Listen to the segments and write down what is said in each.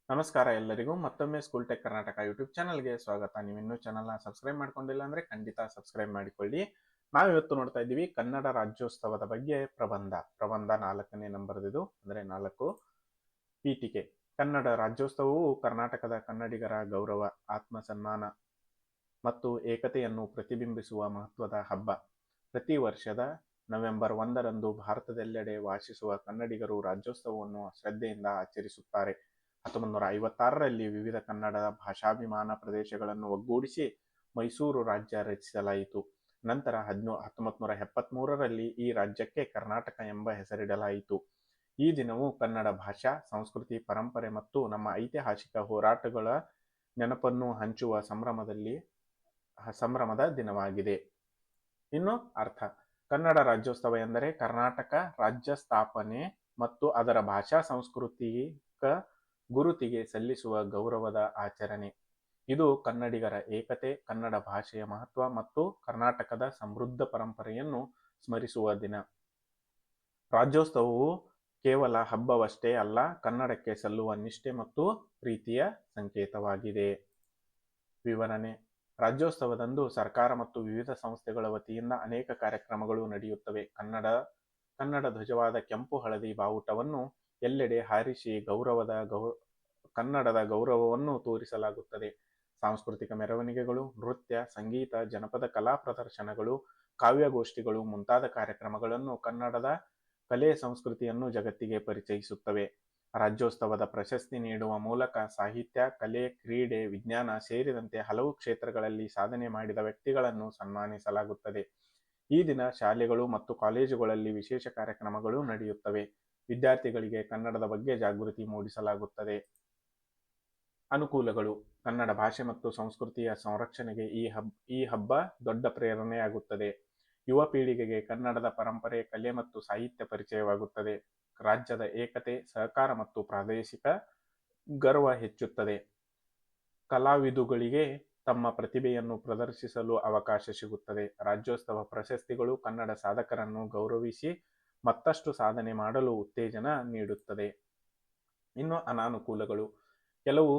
ನಮಸ್ಕಾರ ಎಲ್ಲರಿಗೂ ಮತ್ತೊಮ್ಮೆ ಸ್ಕೂಲ್ ಟೆಕ್ ಕರ್ನಾಟಕ ಯೂಟ್ಯೂಬ್ ಚಾನಲ್ಗೆ ಸ್ವಾಗತ. ನೀವು ಇನ್ನೂ ಚಾನಲ್ನ ಸಬ್ಸ್ಕ್ರೈಬ್ ಮಾಡ್ಕೊಂಡಿಲ್ಲ ಅಂದ್ರೆ ಖಂಡಿತ ಸಬ್ಸ್ಕ್ರೈಬ್ ಮಾಡಿಕೊಳ್ಳಿ. ನಾವಿವತ್ತು ನೋಡ್ತಾ ಇದ್ದೀವಿ ಕನ್ನಡ ರಾಜ್ಯೋತ್ಸವದ ಬಗ್ಗೆ ಪ್ರಬಂಧ 4ನೇ ನಂಬರ್ದಿದು, ಅಂದ್ರೆ 4 ಪೀಠಿಕೆ. ಕನ್ನಡ ರಾಜ್ಯೋತ್ಸವವು ಕರ್ನಾಟಕದ ಕನ್ನಡಿಗರ ಗೌರವ, ಆತ್ಮಸನ್ಮಾನ ಮತ್ತು ಏಕತೆಯನ್ನು ಪ್ರತಿಬಿಂಬಿಸುವ ಮಹತ್ವದ ಹಬ್ಬ. ಪ್ರತಿ ವರ್ಷದ ನವೆಂಬರ್ 1ರಂದು ಭಾರತದೆಲ್ಲೆಡೆ ವಾಸಿಸುವ ಕನ್ನಡಿಗರು ರಾಜ್ಯೋತ್ಸವವನ್ನು ಶ್ರದ್ಧೆಯಿಂದ ಆಚರಿಸುತ್ತಾರೆ. 1956ರಲ್ಲಿ ವಿವಿಧ ಕನ್ನಡ ಭಾಷಾಭಿಮಾನ ಪ್ರದೇಶಗಳನ್ನು ಒಗ್ಗೂಡಿಸಿ ಮೈಸೂರು ರಾಜ್ಯ ರಚಿಸಲಾಯಿತು. ನಂತರ 1973ರಲ್ಲಿ ಈ ರಾಜ್ಯಕ್ಕೆ ಕರ್ನಾಟಕ ಎಂಬ ಹೆಸರಿಡಲಾಯಿತು. ಈ ದಿನವು ಕನ್ನಡ ಭಾಷಾ, ಸಂಸ್ಕೃತಿ, ಪರಂಪರೆ ಮತ್ತು ನಮ್ಮ ಐತಿಹಾಸಿಕ ಹೋರಾಟಗಳ ನೆನಪನ್ನು ಹಂಚುವ ಸಂಭ್ರಮದ ದಿನವಾಗಿದೆ. ಇನ್ನು ಅರ್ಥ: ಕನ್ನಡ ರಾಜ್ಯೋತ್ಸವ ಎಂದರೆ ಕರ್ನಾಟಕ ರಾಜ್ಯ ಸ್ಥಾಪನೆ ಮತ್ತು ಅದರ ಭಾಷಾ ಸಾಂಸ್ಕೃತಿಕ ಗುರುತಿಗೆ ಸಲ್ಲಿಸುವ ಗೌರವದ ಆಚರಣೆ. ಇದು ಕನ್ನಡಿಗರ ಏಕತೆ, ಕನ್ನಡ ಭಾಷೆಯ ಮಹತ್ವ ಮತ್ತು ಕರ್ನಾಟಕದ ಸಮೃದ್ಧ ಪರಂಪರೆಯನ್ನು ಸ್ಮರಿಸುವ ದಿನ. ರಾಜ್ಯೋತ್ಸವವು ಕೇವಲ ಹಬ್ಬವಷ್ಟೇ ಅಲ್ಲ, ಕನ್ನಡಕ್ಕೆ ಸಲ್ಲುವ ನಿಷ್ಠೆ ಮತ್ತು ಪ್ರೀತಿಯ ಸಂಕೇತವಾಗಿದೆ. ವಿವರಣೆ: ರಾಜ್ಯೋತ್ಸವದಂದು ಸರ್ಕಾರ ಮತ್ತು ವಿವಿಧ ಸಂಸ್ಥೆಗಳ ವತಿಯಿಂದ ಅನೇಕ ಕಾರ್ಯಕ್ರಮಗಳು ನಡೆಯುತ್ತವೆ. ಕನ್ನಡ ಧ್ವಜವಾದ ಕೆಂಪು ಹಳದಿ ಬಾವುಟವನ್ನು ಎಲ್ಲೆಡೆ ಹಾರಿಸಿ ಕನ್ನಡದ ಗೌರವವನ್ನು ತೋರಿಸಲಾಗುತ್ತದೆ. ಸಾಂಸ್ಕೃತಿಕ ಮೆರವಣಿಗೆಗಳು, ನೃತ್ಯ, ಸಂಗೀತ, ಜನಪದ ಕಲಾ ಪ್ರದರ್ಶನಗಳು, ಕಾವ್ಯಗೋಷ್ಠಿಗಳು ಮುಂತಾದ ಕಾರ್ಯಕ್ರಮಗಳನ್ನು ಕನ್ನಡದ ಕಲೆ ಸಂಸ್ಕೃತಿಯನ್ನು ಜಗತ್ತಿಗೆ ಪರಿಚಯಿಸುತ್ತವೆ. ರಾಜ್ಯೋತ್ಸವದ ಪ್ರಶಸ್ತಿ ನೀಡುವ ಮೂಲಕ ಸಾಹಿತ್ಯ, ಕಲೆ, ಕ್ರೀಡೆ, ವಿಜ್ಞಾನ ಸೇರಿದಂತೆ ಹಲವು ಕ್ಷೇತ್ರಗಳಲ್ಲಿ ಸಾಧನೆ ಮಾಡಿದ ವ್ಯಕ್ತಿಗಳನ್ನು ಸನ್ಮಾನಿಸಲಾಗುತ್ತದೆ. ಈ ದಿನ ಶಾಲೆಗಳು ಮತ್ತು ಕಾಲೇಜುಗಳಲ್ಲಿ ವಿಶೇಷ ಕಾರ್ಯಕ್ರಮಗಳು ನಡೆಯುತ್ತವೆ. ವಿದ್ಯಾರ್ಥಿಗಳಿಗೆ ಕನ್ನಡದ ಬಗ್ಗೆ ಜಾಗೃತಿ ಮೂಡಿಸಲಾಗುತ್ತದೆ. ಅನುಕೂಲಗಳು: ಕನ್ನಡ ಭಾಷೆ ಮತ್ತು ಸಂಸ್ಕೃತಿಯ ಸಂರಕ್ಷಣೆಗೆ ಈ ಹಬ್ಬ ದೊಡ್ಡ ಪ್ರೇರಣೆಯಾಗುತ್ತದೆ. ಯುವ ಪೀಳಿಗೆಗೆ ಕನ್ನಡದ ಪರಂಪರೆ, ಕಲೆ ಮತ್ತು ಸಾಹಿತ್ಯ ಪರಿಚಯವಾಗುತ್ತದೆ. ರಾಜ್ಯದ ಏಕತೆ, ಸಹಕಾರ ಮತ್ತು ಪ್ರಾದೇಶಿಕ ಗರ್ವ ಹೆಚ್ಚುತ್ತದೆ. ಕಲಾವಿದುಗಳಿಗೆ ತಮ್ಮ ಪ್ರತಿಭೆಯನ್ನು ಪ್ರದರ್ಶಿಸಲು ಅವಕಾಶ ಸಿಗುತ್ತದೆ. ರಾಜ್ಯೋತ್ಸವ ಪ್ರಶಸ್ತಿಗಳು ಕನ್ನಡ ಸಾಧಕರನ್ನು ಗೌರವಿಸಿ ಮತ್ತಷ್ಟು ಸಾಧನೆ ಮಾಡಲು ಉತ್ತೇಜನ ನೀಡುತ್ತದೆ. ಇನ್ನು ಅನಾನುಕೂಲಗಳು: ಕೆಲವು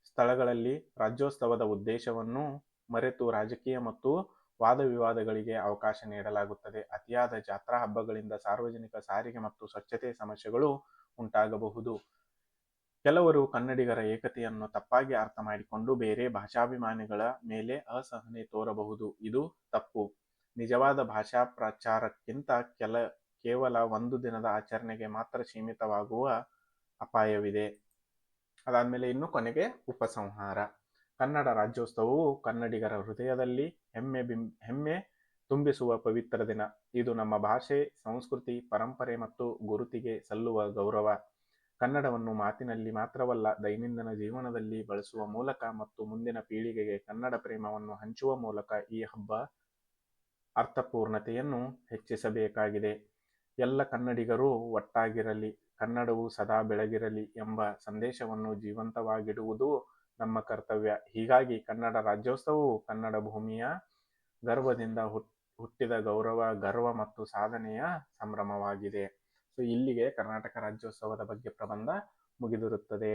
ಸ್ಥಳಗಳಲ್ಲಿ ರಾಜ್ಯೋತ್ಸವದ ಉದ್ದೇಶವನ್ನು ಮರೆತು ರಾಜಕೀಯ ಮತ್ತು ವಾದವಿವಾದಗಳಿಗೆ ಅವಕಾಶ ನೀಡಲಾಗುತ್ತದೆ. ಅತಿಯಾದ ಜಾತ್ರಾ ಹಬ್ಬಗಳಿಂದ ಸಾರ್ವಜನಿಕ ಸಾರಿಗೆ ಮತ್ತು ಸ್ವಚ್ಛತೆ ಸಮಸ್ಯೆಗಳು ಉಂಟಾಗಬಹುದು. ಕೆಲವರು ಕನ್ನಡಿಗರ ಏಕತೆಯನ್ನು ತಪ್ಪಾಗಿ ಅರ್ಥ ಮಾಡಿಕೊಂಡು ಬೇರೆ ಭಾಷಾಭಿಮಾನಿಗಳ ಮೇಲೆ ಅಸಹನೆ ತೋರಬಹುದು. ಇದು ತಪ್ಪು. ನಿಜವಾದ ಭಾಷಾ ಪ್ರಚಾರಕ್ಕಿಂತ ಕೇವಲ ಒಂದು ದಿನದ ಆಚರಣೆಗೆ ಮಾತ್ರ ಸೀಮಿತವಾಗುವ ಅಪಾಯವಿದೆ. ಅದಾದ್ಮೇಲೆ ಇನ್ನು ಕೊನೆಗೆ ಉಪಸಂಹಾರ: ಕನ್ನಡ ರಾಜ್ಯೋತ್ಸವವು ಕನ್ನಡಿಗರ ಹೃದಯದಲ್ಲಿ ಹೆಮ್ಮೆ ತುಂಬಿಸುವ ಪವಿತ್ರ ದಿನ. ಇದು ನಮ್ಮ ಭಾಷೆ, ಸಂಸ್ಕೃತಿ, ಪರಂಪರೆ ಮತ್ತು ಗುರುತಿಗೆ ಸಲ್ಲುವ ಗೌರವ. ಕನ್ನಡವನ್ನು ಮಾತಿನಲ್ಲಿ ಮಾತ್ರವಲ್ಲ, ದೈನಂದಿನ ಜೀವನದಲ್ಲಿ ಬಳಸುವ ಮೂಲಕ ಮತ್ತು ಮುಂದಿನ ಪೀಳಿಗೆಗೆ ಕನ್ನಡ ಪ್ರೇಮವನ್ನು ಹಂಚುವ ಮೂಲಕ ಈ ಹಬ್ಬ ಅರ್ಥಪೂರ್ಣತೆಯನ್ನು ಹೆಚ್ಚಿಸಬೇಕಾಗಿದೆ. ಎಲ್ಲ ಕನ್ನಡಿಗರೂ ಒಟ್ಟಾಗಿರಲಿ, ಕನ್ನಡವು ಸದಾ ಬೆಳಗಿರಲಿ ಎಂಬ ಸಂದೇಶವನ್ನು ಜೀವಂತವಾಗಿಡುವುದು ನಮ್ಮ ಕರ್ತವ್ಯ. ಹೀಗಾಗಿ ಕನ್ನಡ ರಾಜ್ಯೋತ್ಸವವು ಕನ್ನಡ ಭೂಮಿಯ ಗರ್ವದಿಂದ ಹುಟ್ಟಿದ ಗರ್ವ ಮತ್ತು ಸಾಧನೆಯ ಸಂಭ್ರಮವಾಗಿದೆ. ಸೊ ಇಲ್ಲಿಗೆ ಕರ್ನಾಟಕ ರಾಜ್ಯೋತ್ಸವದ ಬಗ್ಗೆ ಪ್ರಬಂಧ ಮುಗಿದಿರುತ್ತದೆ.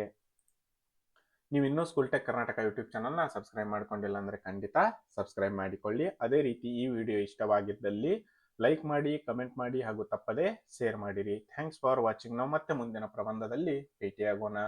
ನೀವು ಇನ್ನೂ ಸ್ಕೂಲ್ ಟೆಕ್ ಕರ್ನಾಟಕ ಯೂಟ್ಯೂಬ್ ಚಾನಲ್ನ ಸಬ್ಸ್ಕ್ರೈಬ್ ಮಾಡ್ಕೊಂಡಿಲ್ಲ ಅಂದ್ರೆ ಖಂಡಿತ ಸಬ್ಸ್ಕ್ರೈಬ್ ಮಾಡಿಕೊಳ್ಳಿ. ಅದೇ ರೀತಿ ಈ ವಿಡಿಯೋ ಇಷ್ಟವಾಗಿದ್ದಲ್ಲಿ ಲೈಕ್ ಮಾಡಿ, ಕಮೆಂಟ್ ಮಾಡಿ ಹಾಗೂ ತಪ್ಪದೇ ಶೇರ್ ಮಾಡಿರಿ. Thanks for watching. ನಾವು ಮತ್ತೆ ಮುಂದಿನ ಪ್ರಬಂಧದಲ್ಲಿ ಭೇಟಿಯಾಗೋಣ.